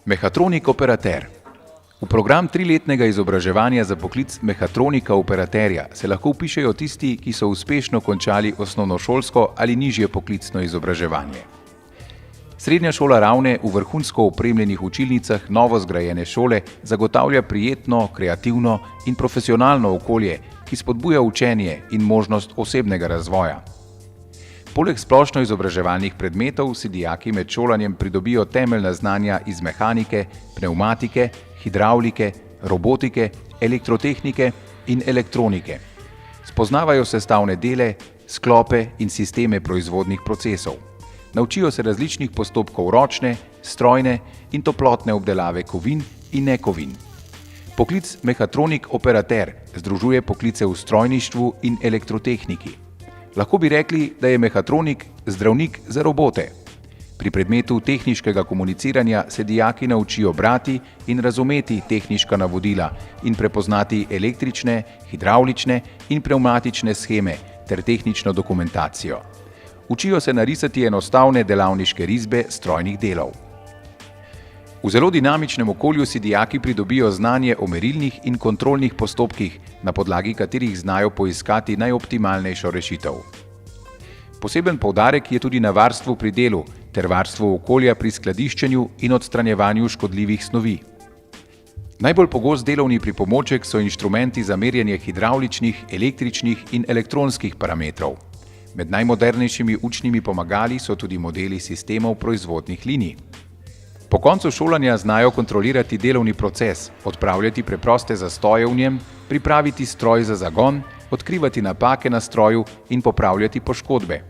Mehatronik operater. V program triletnega izobraževanja za poklic mehatronika operaterja se lahko vpišejo tisti, ki so uspešno končali osnovnošolsko ali nižje poklicno izobraževanje. Srednja šola Ravne v vrhunsko opremljenih učilnicah novo zgrajene šole zagotavlja prijetno, kreativno in profesionalno okolje, ki spodbuja učenje in možnost osebnega razvoja. Poleg splošno izobraževalnih predmetov si dijaki med šolanjem pridobijo temeljna znanja iz mehanike, pnevmatike, hidravlike, robotike, elektrotehnike in elektronike. Spoznavajo sestavne dele, sklope in sisteme proizvodnih procesov. Naučijo se različnih postopkov ročne, strojne in toplotne obdelave kovin in nekovin. Poklic mehatronik operater združuje poklice v strojništvu in elektrotehniki. Lahko bi rekli, da je mehatronik zdravnik za robote. Pri predmetu tehniškega komuniciranja se dijaki naučijo brati in razumeti tehniška navodila in prepoznati električne, hidravlične in pnevmatične sheme ter tehnično dokumentacijo. Učijo se narisati enostavne delavniške risbe strojnih delov. V zelo dinamičnem okolju si dijaki pridobijo znanje o merilnih in kontrolnih postopkih, na podlagi katerih znajo poiskati najoptimalnejšo rešitev. Poseben poudarek je tudi na varstvu pri delu ter varstvu okolja pri skladiščenju in odstranjevanju škodljivih snovi. Najbolj pogost delovni pripomoček so inštrumenti za merjenje hidravličnih, električnih in elektronskih parametrov. Med najmodernejšimi učnimi pomagali so tudi modeli sistemov proizvodnih linij. Po koncu šolanja znajo kontrolirati delovni proces, odpravljati preproste zastoje v njem, pripraviti stroj za zagon, odkrivati napake na stroju in popravljati poškodbe.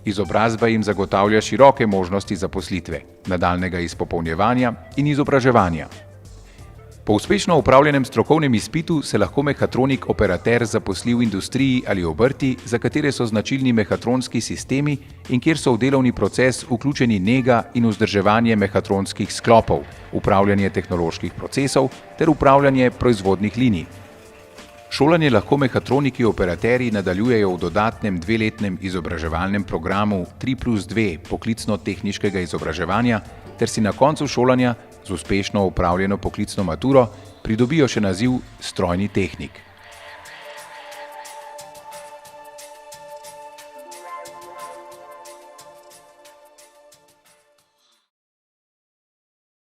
Izobrazba jim zagotavlja široke možnosti zaposlitve, nadaljnjega izpopolnjevanja in izobraževanja. Po uspešno opravljenem strokovnem izpitu se lahko mehatronik operater zaposli v industriji ali obrti, za katere so značilni mehatronski sistemi in kjer so v delovni proces vključeni nega in vzdrževanje mehatronskih sklopov, upravljanje tehnoloških procesov ter upravljanje proizvodnih linij. Šolanje lahko mehatroniki operaterji nadaljujejo v dodatnem dveletnem izobraževalnem programu 3+2 poklicno-tehniškega izobraževanja ter si na koncu šolanja z uspešno opravljeno poklicno maturo pridobijo še naziv strojni tehnik.